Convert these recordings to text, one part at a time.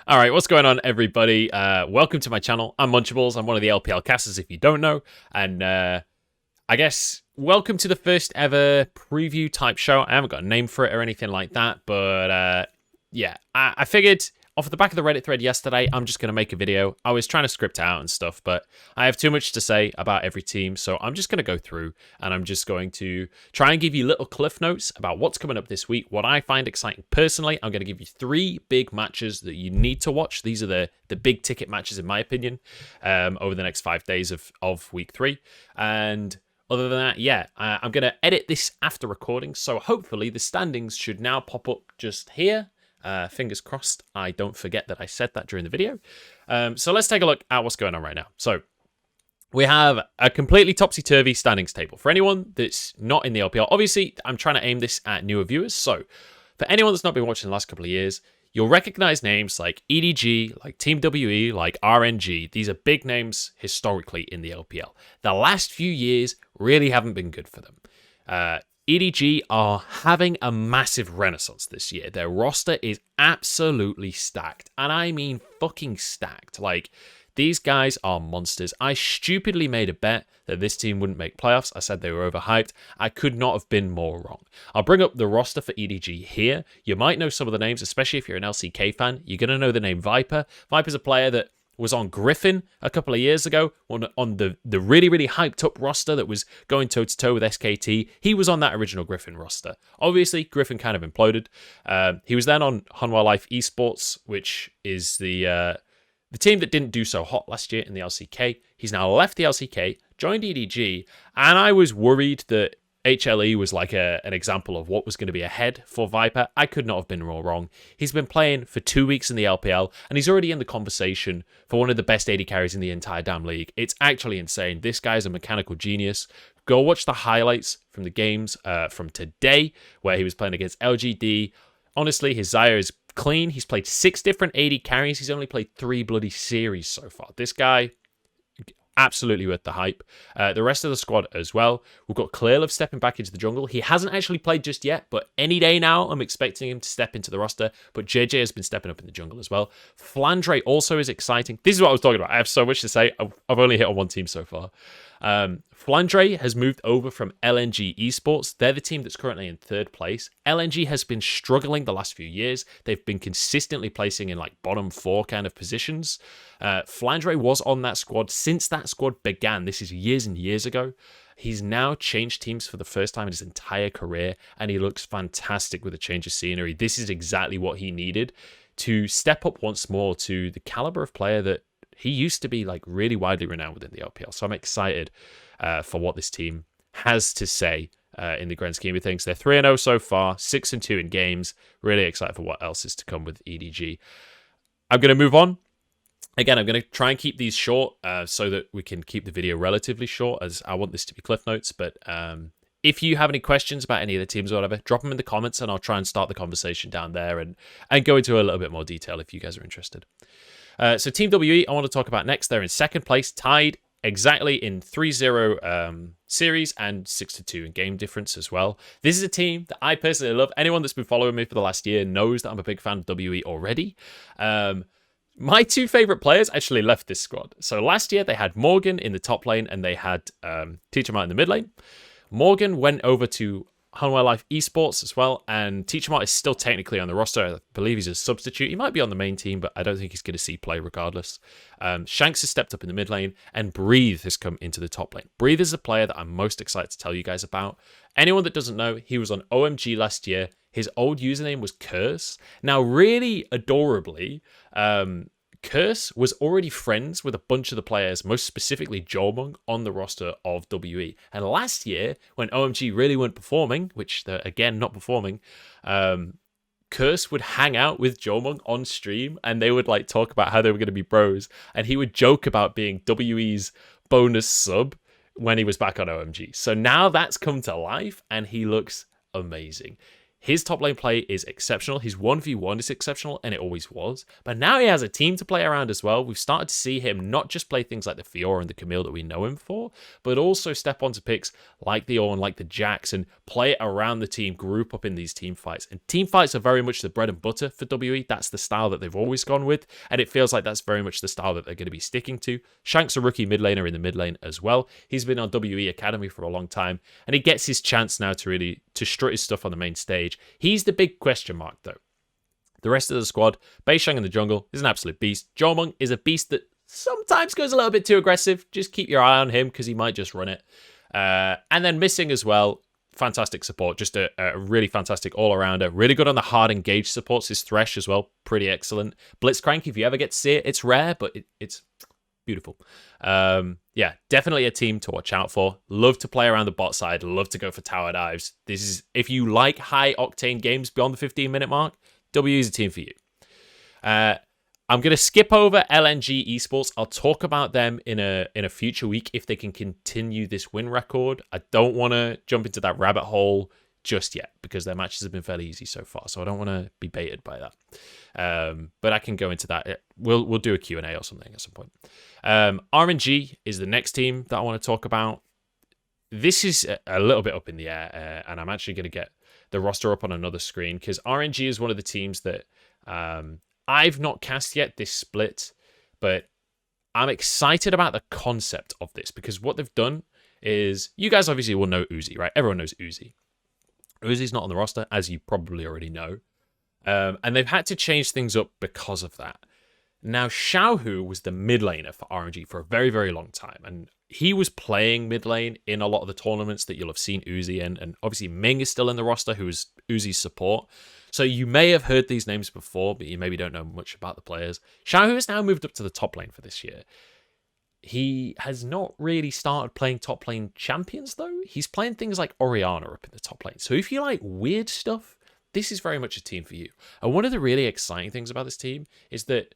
All right, what's going on, everybody? Welcome to my channel. I'm Munchables. I'm one of the LPL casters, if you don't know. And I guess welcome to the first ever preview type show. I haven't got a name for it or anything like that, but yeah, I figured off the back of the Reddit thread yesterday, I'm just going to make a video. I was trying to script out and stuff, but I have too much to say about every team, so I'm just going to go through and I'm just going to try and give you little cliff notes about what's coming up this week, what I find exciting personally. I'm going to give you 3 big matches that you need to watch. These are the big ticket matches, in my opinion, over the next 5 days of week 3. And other than that, yeah, I'm going to edit this after recording, so hopefully the standings should now pop up just here. Fingers crossed I don't forget that I said that during the video. So let's take a look at what's going on right now. So we have a completely topsy-turvy standings table. For anyone that's not in the LPL, obviously I'm trying to aim this at newer viewers. So for anyone that's not been watching the last couple of years, you'll recognize names like EDG, like Team WE, like RNG. These are big names historically in the LPL. The last few years really haven't been good for them. EDG are having a massive renaissance this year. Their roster is absolutely stacked. And I mean fucking stacked. Like, these guys are monsters. I stupidly made a bet that this team wouldn't make playoffs. I said they were overhyped. I could not have been more wrong. I'll bring up the roster for EDG here. You might know some of the names, especially if you're an LCK fan. You're going to know the name Viper. Viper's a player that was on Griffin a couple of years ago on the really, really hyped up roster that was going toe-to-toe with SKT. He was on that original Griffin roster. Obviously, Griffin kind of imploded. He was then on Hanwha Life Esports, which is the team that didn't do so hot last year in the LCK. He's now left the LCK, joined EDG, and I was worried that HLE was like an example of what was going to be ahead for Viper. I could not have been more wrong. He's been playing for 2 weeks in the LPL, and he's already in the conversation for one of the best AD carries in the entire damn league. It's actually insane. This guy's a mechanical genius. Go watch the highlights from the games from today, where he was playing against LGD. Honestly, his Xayah is clean. He's played 6 different AD carries. He's only played 3 bloody series so far. This guy, absolutely worth the hype. The rest of the squad as well. We've got Clearlove stepping back into the jungle. He hasn't actually played just yet, but any day now I'm expecting him to step into the roster. But JJ has been stepping up in the jungle as well. Flandre also is exciting. This is what I was talking about. I have so much to say. I've only hit on one team so far. Flandre has moved over from LNG Esports. They're the team that's currently in 3rd place. LNG has been struggling the last few years. They've been consistently placing in like bottom 4 kind of positions. Flandre was on that squad since that squad began. This is years and years ago. He's now changed teams for the first time in his entire career, and he looks fantastic with a change of scenery. This is exactly what he needed to step up once more to the caliber of player that he used to be like really widely renowned within the LPL. So I'm excited for what this team has to say in the grand scheme of things. They're 3-0 so far, 6-2 in games. Really excited for what else is to come with EDG. I'm going to move on. Again, I'm going to try and keep these short so that we can keep the video relatively short, as I want this to be cliff notes. But if you have any questions about any of the teams or whatever, drop them in the comments and I'll try and start the conversation down there and go into a little bit more detail if you guys are interested. So Team WE, I want to talk about next. They're in 2nd place, tied exactly in 3-0 series and 6-2 in game difference as well. This is a team that I personally love. Anyone that's been following me for the last year knows that I'm a big fan of WE already. My 2 favorite players actually left this squad. So last year they had Morgan in the top lane and they had Teacher Mart in the mid lane. Morgan went over to Hanwha Life Esports as well, and Teacher Mart is still technically on the roster. I believe he's a substitute. He might be on the main team, but I don't think he's going to see play regardless. Shanks has stepped up in the mid lane, and Breathe has come into the top lane. Breathe is a player that I'm most excited to tell you guys about. Anyone that doesn't know, he was on OMG last year. His old username was Curse. Now, really adorably, Curse was already friends with a bunch of the players, most specifically Jomung, on the roster of WE. And last year, when OMG really weren't performing, which they're again not performing, Curse would hang out with Jomung on stream and they would like talk about how they were going to be bros. And he would joke about being WE's bonus sub when he was back on OMG. So now that's come to life and he looks amazing. His top lane play is exceptional. His 1v1 is exceptional, and it always was. But now he has a team to play around as well. We've started to see him not just play things like the Fiora and the Camille that we know him for, but also step onto picks like the Ornn, like the Jax, and play it around the team, group up in these team fights. And team fights are very much the bread and butter for WE. That's the style that they've always gone with, and it feels like that's very much the style that they're going to be sticking to. Shank's a rookie mid laner in the mid lane as well. He's been on WE Academy for a long time, and he gets his chance now to really strut his stuff on the main stage. He's the big question mark, though. The rest of the squad, Beishang in the jungle is an absolute beast. Jomung is a beast that sometimes goes a little bit too aggressive. Just keep your eye on him because he might just run it. And then missing as well, fantastic support. Just a really fantastic all-arounder. Really good on the hard engage supports. His Thresh as well, pretty excellent. Blitzcrank, if you ever get to see it, it's rare, but it's beautiful. Yeah, definitely a team to watch out for. Love to play around the bot side. Love to go for tower dives. This is, if you like high-octane games beyond the 15-minute mark, W is a team for you. I'm going to skip over LNG Esports. I'll talk about them in a future week if they can continue this win record. I don't want to jump into that rabbit hole just yet because their matches have been fairly easy so far, so I don't want to be baited by that. But I can go into that. We'll do a Q&A or something at some point. RNG is the next team that I want to talk about. This is a little bit up in the air, and I'm actually going to get the roster up on another screen because RNG is one of the teams that I've not cast yet this split, but I'm excited about the concept of this because what they've done is, you guys obviously will know Uzi, right? Everyone knows Uzi. Uzi's not on the roster, as you probably already know. And they've had to change things up because of that. Now, Xiaohu was the mid laner for RNG for a very, very long time. And he was playing mid lane in a lot of the tournaments that you'll have seen Uzi in. And obviously, Ming is still in the roster, who is Uzi's support. So you may have heard these names before, but you maybe don't know much about the players. Xiaohu has now moved up to the top lane for this year. He has not really started playing top lane champions, though. He's playing things like Orianna up in the top lane. So if you like weird stuff, this is very much a team for you. And one of the really exciting things about this team is that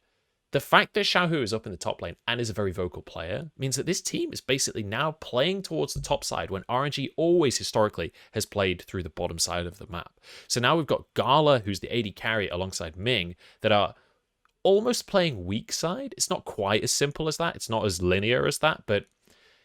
the fact that Xiaohu is up in the top lane and is a very vocal player means that this team is basically now playing towards the top side when RNG always historically has played through the bottom side of the map. So now we've got Gala, who's the AD carry alongside Ming, that are almost playing weak side. It's not quite as simple as that. It's not as linear as that, but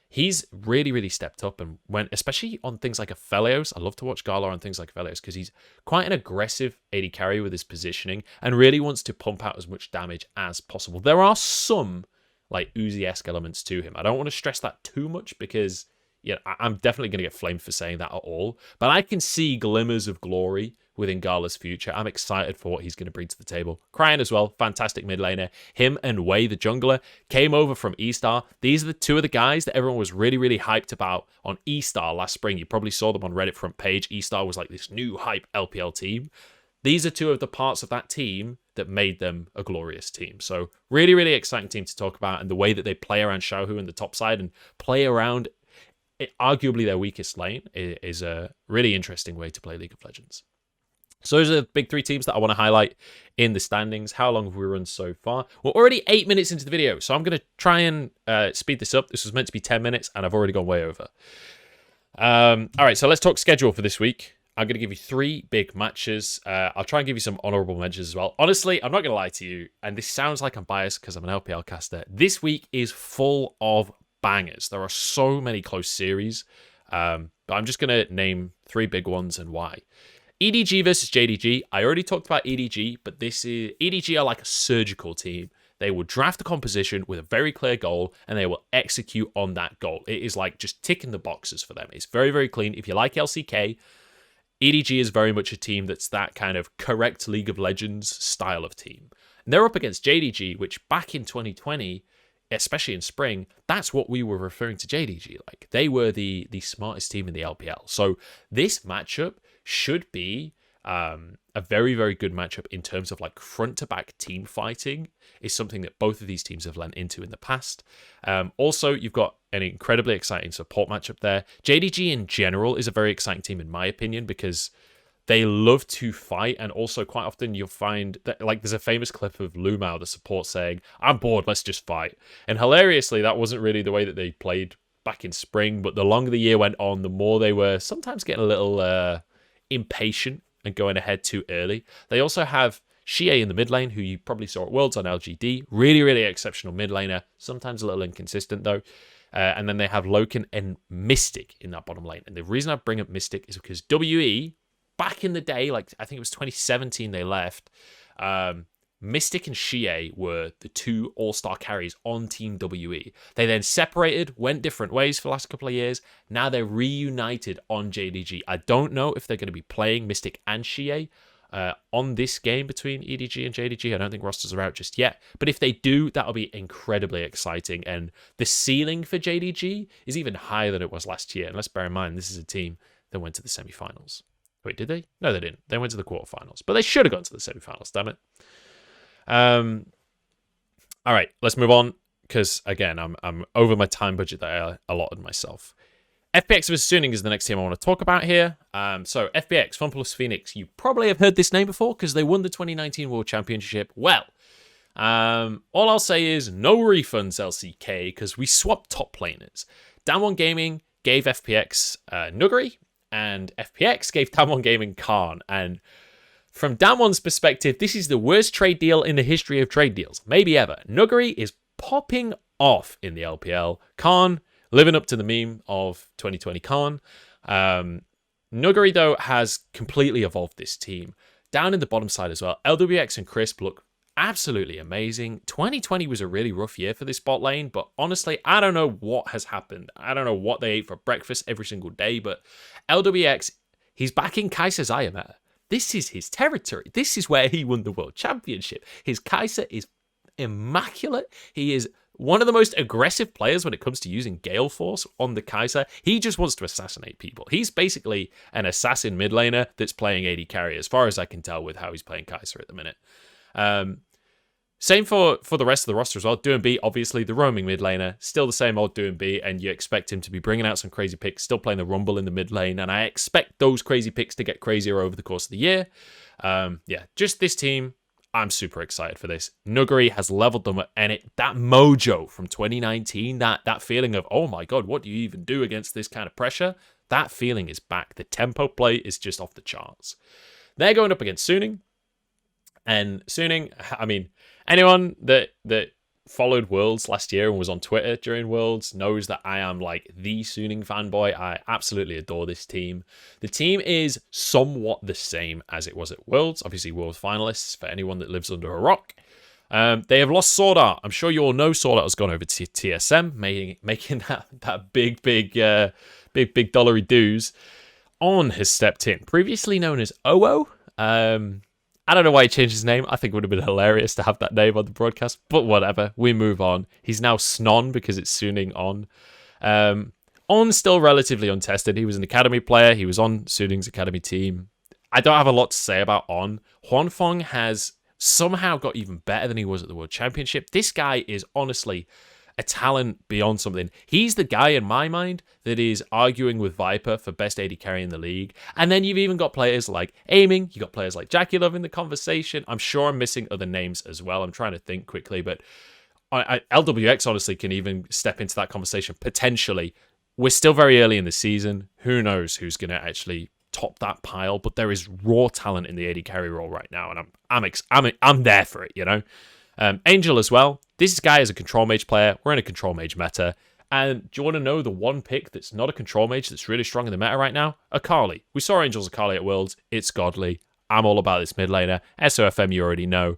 he's really, really stepped up and went, especially on things like Aphelios. I love to watch Gala on things like Aphelios because he's quite an aggressive AD carry with his positioning and really wants to pump out as much damage as possible. There are some like Uzi-esque elements to him. I don't want to stress that too much because I'm definitely going to get flamed for saying that at all. But I can see glimmers of glory within Gala's future. I'm excited for what he's going to bring to the table. Cryan as well, fantastic mid laner. Him and Wei, the jungler, came over from E-Star. These are the two of the guys that everyone was really, really hyped about on E-Star last spring. You probably saw them on Reddit front page. E-Star was like this new hype LPL team. These are two of the parts of that team that made them a glorious team. So really, really exciting team to talk about, and the way that they play around Xiaohu in the top side and play around arguably their weakest lane is a really interesting way to play League of Legends. So those are the big three teams that I want to highlight in the standings. How long have we run so far? We're already 8 minutes into the video, so I'm going to try and speed this up. This was meant to be 10 minutes, and I've already gone way over. All right, so let's talk schedule for this week. I'm going to give you 3 big matches. I'll try and give you some honorable mentions as well. Honestly, I'm not going to lie to you, and this sounds like I'm biased because I'm an LPL caster. This week is full of bangers. There are so many close series, but I'm just going to name 3 big ones and why. EDG versus JDG. I already talked about EDG, but EDG are like a surgical team. They will draft a composition with a very clear goal, and they will execute on that goal. It is like just ticking the boxes for them. It's very, very clean. If you like LCK, EDG is very much a team that's that kind of correct League of Legends style of team. And they're up against JDG, which back in 2020, especially in spring, that's what we were referring to JDG like. They were the smartest team in the LPL. So this matchup should be a very, very good matchup in terms of like front-to-back team fighting is something that both of these teams have lent into in the past. Also, you've got an incredibly exciting support matchup there. JDG in general is a very exciting team in my opinion because they love to fight, and also quite often you'll find that like there's a famous clip of Lumao, the support, saying, "I'm bored, let's just fight." And hilariously, that wasn't really the way that they played back in spring, but the longer the year went on, the more they were sometimes getting a little impatient and going ahead too early. They also have Xie in the mid lane, who you probably saw at Worlds on LGD. Really, really exceptional mid laner. Sometimes a little inconsistent, though. And then they have Loken and Mystic in that bottom lane. And the reason I bring up Mystic is because WE, back in the day, like I think it was 2017 they left, Mystic and Xie were the two all-star carries on Team WE. They then separated, went different ways for the last couple of years. Now they're reunited on JDG. I don't know if they're going to be playing Mystic and Xie on this game between EDG and JDG. I don't think rosters are out just yet. But if they do, that'll be incredibly exciting. And the ceiling for JDG is even higher than it was last year. And let's bear in mind, this is a team that went to the semi-finals. Wait, did they? No, they didn't. They went to the quarterfinals. But they should have gone to the semi-finals, damn it. All right, let's move on, because again, I'm over my time budget that I allotted myself. FPX vs Suning is the next team I want to talk about here. So FPX, FunPlus Phoenix, you probably have heard this name before because they won the 2019 World Championship. Well, all I'll say is no refunds, LCK, because we swapped top laners. Damwon Gaming gave FPX Nuguri, and FPX gave Damwon Gaming Khan, and from Damwon's perspective, this is the worst trade deal in the history of trade deals, maybe ever. Nuguri is popping off in the LPL. Khan, living up to the meme of 2020 Khan. Nuguri, though, has completely evolved this team. Down in the bottom side as well, LWX and Crisp look absolutely amazing. 2020 was a really rough year for this bot lane, but honestly, I don't know what has happened. I don't know what they ate for breakfast every single day, but LWX, he's back in Kaiser's Ayameta. This is his territory. This is where he won the World Championship. His Kaiser is immaculate. He is one of the most aggressive players when it comes to using Gale Force on the Kaiser. He just wants to assassinate people. He's basically an assassin mid laner that's playing AD carry, as far as I can tell with how he's playing Kaiser at the minute. Same for the rest of the roster as well. DoinB, obviously, the roaming mid laner, still the same old DoinB, and you expect him to be bringing out some crazy picks, still playing the Rumble in the mid lane, and I expect those crazy picks to get crazier over the course of the year. Yeah, just this team, I'm super excited for this. Nuguri has leveled them up, and that mojo from 2019, that feeling of, oh my god, what do you even do against this kind of pressure? That feeling is back. The tempo play is just off the charts. They're going up against Suning, and Suning, I mean, anyone that followed Worlds last year and was on Twitter during Worlds knows that I am like the Suning fanboy. I absolutely adore this team. The team is somewhat the same as it was at Worlds. Obviously, World finalists for anyone that lives under a rock. They have lost Sword Art. I'm sure you all know Sword Art has gone over to TSM, making that big dollary dues. On has stepped in, previously known as OO. I don't know why he changed his name. I think it would have been hilarious to have that name on the broadcast, but whatever. We move on. He's now Snon because it's Suning On. On still relatively untested. He was an academy player. He was on Suning's academy team. I don't have a lot to say about On. Huanfeng has somehow got even better than he was at the World Championship. This guy is honestly a talent beyond something. He's the guy in my mind that is arguing with Viper for best AD carry in the league. And then you've even got players like Aiming. You got players like Jackie Love in the conversation. I'm sure I'm missing other names as well. I'm trying to think quickly, but LWX honestly can even step into that conversation potentially. We're still very early in the season. Who knows who's going to actually top that pile? But there is raw talent in the AD carry role right now, and I'm there for it. You know. Angel as well. This guy is a control mage player. We're in a control mage meta. And do you want to know the one pick that's not a control mage that's really strong in the meta right now? Akali. We saw Angel's Akali at Worlds. It's godly. I'm all about this mid laner. SOFM, you already know.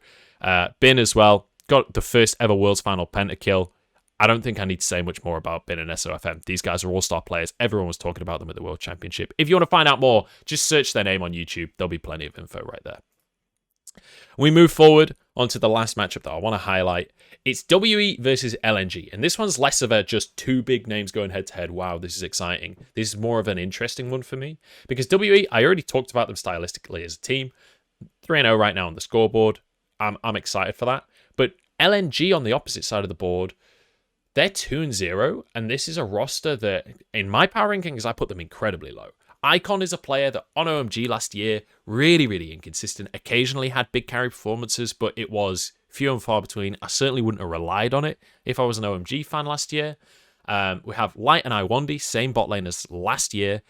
Bin as well. Got the first ever Worlds final pentakill. I don't think I need to say much more about Bin and SOFM. These guys are all-star players. Everyone was talking about them at the World Championship. If you want to find out more, just search their name on YouTube. There'll be plenty of info right there. We move forward onto the last matchup that I want to highlight. It's WE versus LNG, and this one's less of a just two big names going head-to-head. Wow, this is exciting. This is more of an interesting one for me, because WE, I already talked about them stylistically as a team. 3-0 right now on the scoreboard. I'm excited for that. But LNG on the opposite side of the board, they're 2-0, and this is a roster that, in my power rankings, I put them incredibly low. Icon is a player that on OMG last year, really inconsistent, occasionally had big carry performances, but it was few and far between. I certainly wouldn't have relied on it if I was an OMG fan last year. We have Light and Iwandi, same bot lane as last year.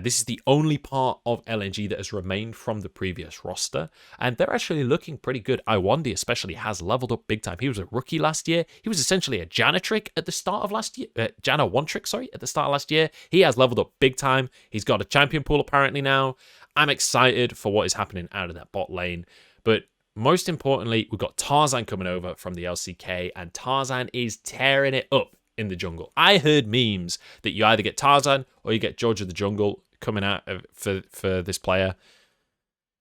This is the only part of LNG that has remained from the previous roster, and they're actually looking pretty good. Iwandi especially has leveled up big time. He was a rookie last year. He was essentially a Janitrick at the start of last year. Jana one trick, sorry, at the start of last year. He has leveled up big time. He's got a champion pool apparently now. I'm excited for what is happening out of that bot lane, but most importantly, we've got Tarzan coming over from the LCK, and Tarzan is tearing it up in the jungle. I heard memes that you either get Tarzan or you get George of the Jungle coming out for this player.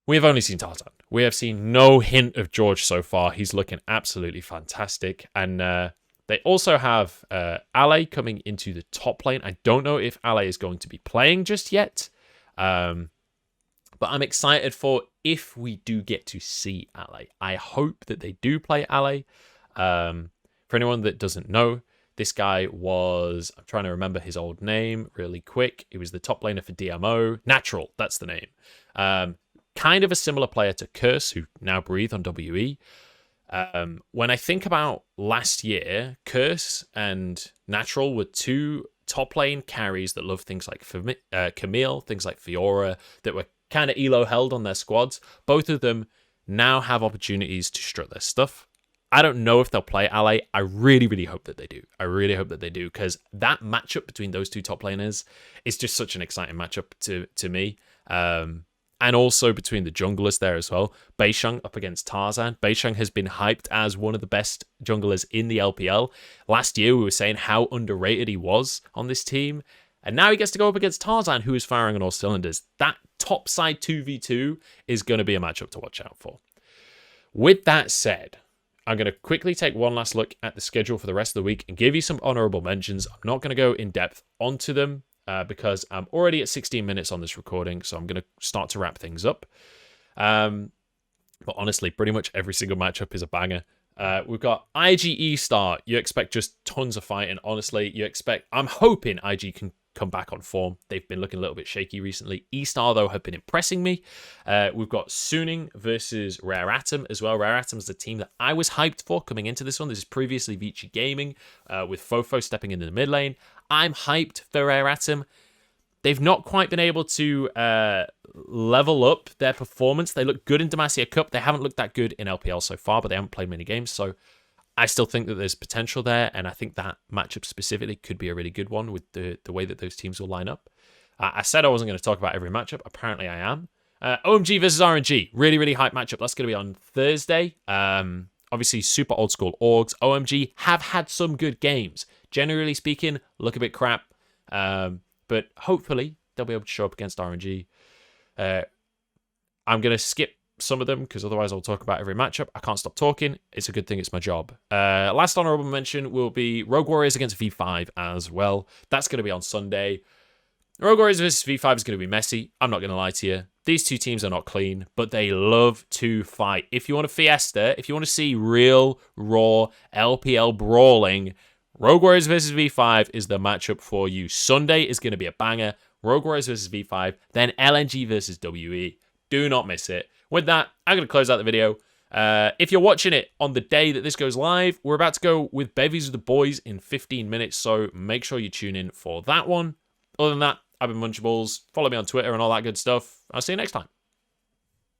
We have only seen Tarzan. We have seen no hint of George so far. He's looking absolutely fantastic. And they also have Ale coming into the top lane. I don't know if Ale is going to be playing just yet. But I'm excited for if we do get to see Ale. I hope that they do play Ale. For anyone that doesn't know, this guy was, I'm trying to remember his old name really quick. He was the top laner for DMO. Natural, that's the name. Kind of a similar player to Curse, who now breathe on WE. When I think about last year, Curse and Natural were two top lane carries that love things like Camille, things like Fiora, that were kind of elo held on their squads. Both of them now have opportunities to strut their stuff. I don't know if they'll play Ale. I really, really hope that they do. I really hope that they do, because that matchup between those two top laners is just such an exciting matchup to me. And also between the junglers there as well. Beisheng up against Tarzan. Beisheng has been hyped as one of the best junglers in the LPL. Last year, we were saying how underrated he was on this team. And now he gets to go up against Tarzan, who is firing on all cylinders. That top side 2v2 is going to be a matchup to watch out for. With that said, I'm going to quickly take one last look at the schedule for the rest of the week and give you some honorable mentions. I'm not going to go in depth onto them because I'm already at 16 minutes on this recording, so I'm going to start to wrap things up. But honestly, pretty much every single matchup is a banger. We've got IG Star. You expect just tons of fighting. Honestly, I'm hoping IG can come back on form. They've been looking a little bit shaky recently. E-Star, though, have been impressing me. We've got Suning versus Rare Atom as well. Rare Atom is the team that I was hyped for coming into this one. This is previously Vici Gaming with Fofo stepping into the mid lane. I'm hyped for Rare Atom. They've not quite been able to level up their performance. They look good in Demacia Cup. They haven't looked that good in LPL so far, but they haven't played many games, so I still think that there's potential there, and I think that matchup specifically could be a really good one with the way that those teams will line up. I said I wasn't going to talk about every matchup. Apparently I am. OMG versus RNG. Really, really hype matchup. That's going to be on Thursday. Obviously, super old school orgs. OMG have had some good games. Generally speaking, look a bit crap. But hopefully, they'll be able to show up against RNG. I'm going to skip some of them because otherwise I'll talk about every matchup. I can't stop talking. It's a good thing it's my job. Last honorable mention will be Rogue Warriors against V5 as well. That's going to be on Sunday. Rogue Warriors versus V5 is going to be messy. I'm not going to lie to you. These two teams are not clean, but they love to fight. If you want a fiesta, if you want to see real, raw LPL brawling, Rogue Warriors versus V5 is the matchup for you. Sunday is going to be a banger. Rogue Warriors versus V5, then LNG versus WE. Do not miss it. With that, I'm going to close out the video. If you're watching it on the day that this goes live, we're about to go with Bevies with the boys in 15 minutes, so make sure you tune in for that one. Other than that, I've been Munchables. Follow me on Twitter and all that good stuff. I'll see you next time.